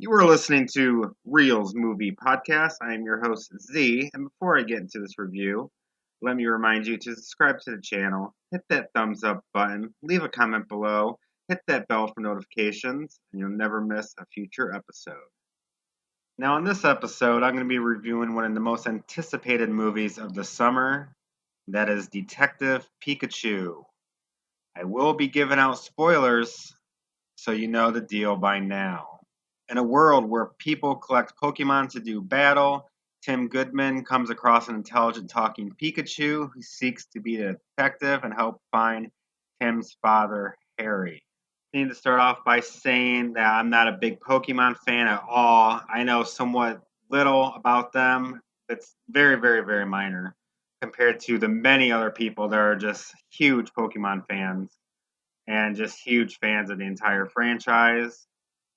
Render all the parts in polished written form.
You are listening to Reels Movie Podcast. I am your host, Z, and before I get into this review, let me remind you to subscribe to the channel, hit that thumbs up button, leave a comment below, hit that bell for notifications, and you'll never miss a future episode. Now, in this episode, I'm going to be reviewing one of the most anticipated movies of the summer, that is Detective Pikachu. I will be giving out spoilers, so you know the deal by now. In a world where people collect Pokemon to do battle, Tim Goodman comes across an intelligent talking Pikachu who seeks to be a detective and help find Tim's father, Harry. I need to start off by saying that I'm not a big Pokemon fan at all. I know somewhat little about them. It's very, very, very minor compared to the many other people that are just huge Pokemon fans and just huge fans of the entire franchise.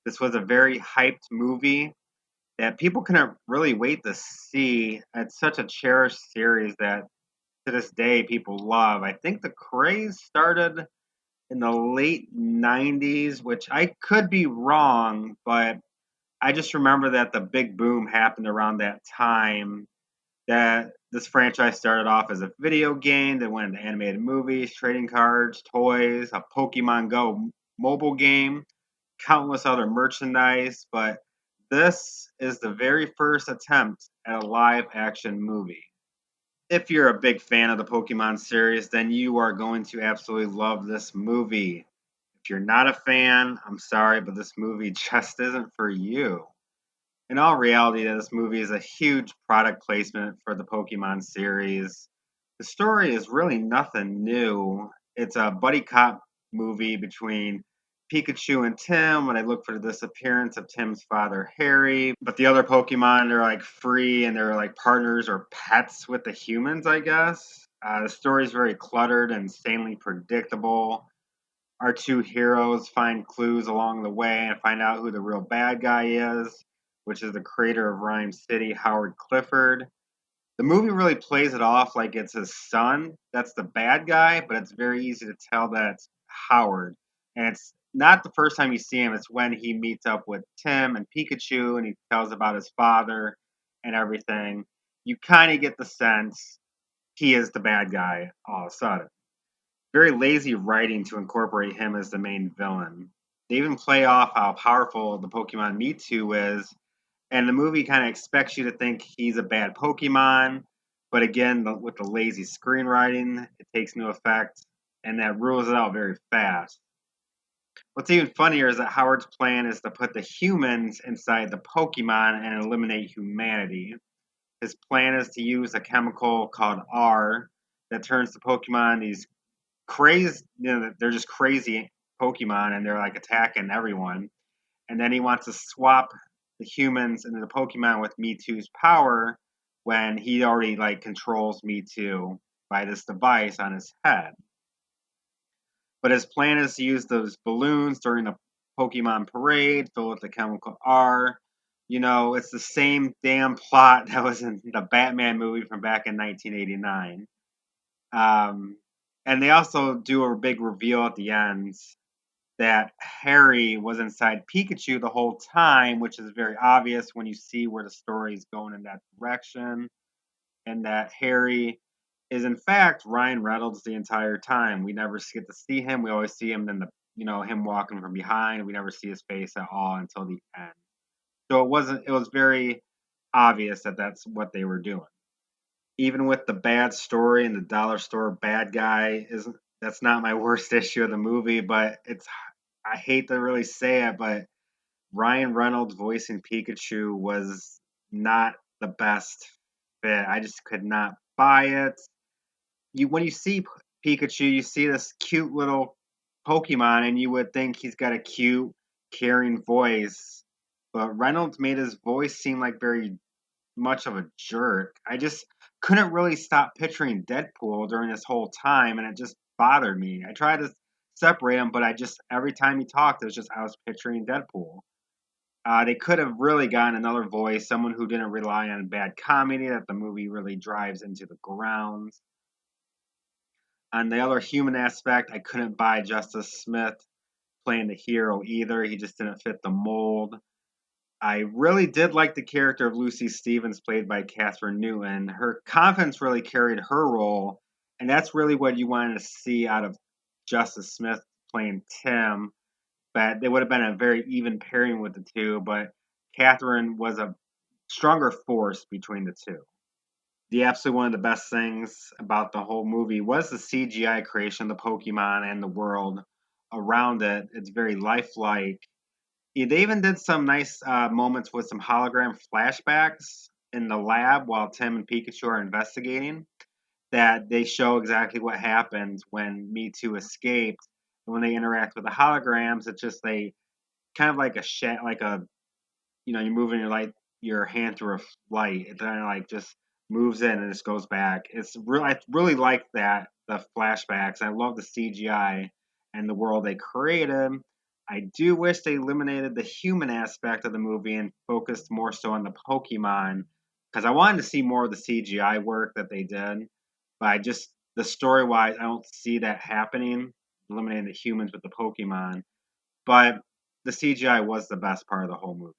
This was a very hyped movie that people couldn't really wait to see. It's such a cherished series that to this day people love. I think the craze started in the late 90s, which I could be wrong, but I just remember that the big boom happened around that time that this franchise started off as a video game that went into animated movies, trading cards, toys, a Pokemon Go mobile game, countless other merchandise, but this is the very first attempt at a live action movie. If you're a big fan of the Pokemon series, then you are going to absolutely love this movie. If you're not a fan, I'm sorry, but this movie just isn't for you. In all reality, this movie is a huge product placement for the Pokemon series. The story is really nothing new. It's a buddy cop movie between Pikachu and Tim when they look for the disappearance of Tim's father, Harry. But the other Pokemon are like free and they're like partners or pets with the humans, I guess. The story is very cluttered and insanely predictable. Our two heroes find clues along the way and find out who the real bad guy is, which is the creator of Rhyme City, Howard Clifford. The movie really plays it off like it's his son that's the bad guy, but it's very easy to tell that it's Howard. And it's not the first time you see him, it's when he meets up with Tim and Pikachu and he tells about his father and everything. You kind of get the sense he is the bad guy all of a sudden. Very lazy writing to incorporate him as the main villain. They even play off how powerful the Pokemon Mewtwo is, and the movie kind of expects you to think he's a bad Pokemon, but again, with the lazy screenwriting, it takes no effect, and that rules it out very fast. What's even funnier is that Howard's plan is to put the humans inside the Pokemon and eliminate humanity. His plan is to use a chemical called R that turns the Pokemon these crazy, they're just crazy Pokemon and they're like attacking everyone. And then he wants to swap the humans into the Pokemon with Mewtwo's power when he already like controls Mewtwo by this device on his head. But his plan is to use those balloons during the Pokemon parade filled with the chemical R. It's the same damn plot that was in the Batman movie from back in 1989. And they also do a big reveal at the end that Harry was inside Pikachu the whole time, which is very obvious when you see where the story is going in that direction, and that Harry is in fact Ryan Reynolds the entire time. We never get to see him. We always see him in him walking from behind. We never see his face at all until the end. So it was very obvious that that's what they were doing. Even with the bad story and the dollar store bad guy isn't that's not my worst issue of the movie, but I hate to really say it, but Ryan Reynolds voicing Pikachu was not the best fit. I just could not buy it. When you see Pikachu, you see this cute little Pokemon, and you would think he's got a cute, caring voice, but Reynolds made his voice seem like very much of a jerk. I just couldn't really stop picturing Deadpool during this whole time, and it just bothered me. I tried to separate them, but I just every time he talked, it was just I was picturing Deadpool. They could have really gotten another voice, someone who didn't rely on bad comedy that the movie really drives into the ground. On the other human aspect, I couldn't buy Justice Smith playing the hero either. He just didn't fit the mold. I really did like the character of Lucy Stevens, played by Kathryn Newton. Her confidence really carried her role, and that's really what you wanted to see out of Justice Smith playing Tim. But they would have been a very even pairing with the two, but Kathryn was a stronger force between the two. The absolutely one of the best things about the whole movie was the CGI creation, the Pokemon and the world around it. It's very lifelike. Yeah, they even did some nice moments with some hologram flashbacks in the lab while Tim and Pikachu are investigating. That they show exactly what happens when Mewtwo escaped. And when they interact with the holograms, it's just they kind of like like a you're moving your hand through a light. It kind of like just moves in and just goes back. I really like that the flashbacks. I love the CGI and the world they created. I do wish they eliminated the human aspect of the movie and focused more so on the Pokemon because I wanted to see more of the CGI work that they did. But the story wise, I don't see that happening. Eliminating the humans with the Pokemon, but the CGI was the best part of the whole movie.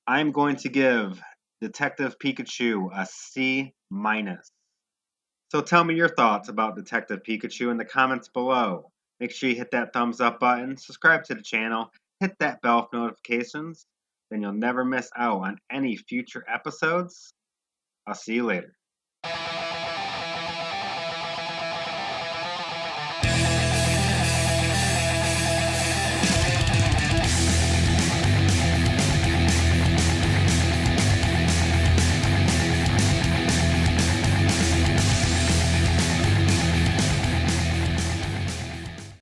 I'm going to give Detective Pikachu a C minus. So tell me your thoughts about Detective Pikachu in the comments below. Make sure you hit that thumbs up button, subscribe to the channel, hit that bell for notifications, then you'll never miss out on any future episodes. I'll see you later.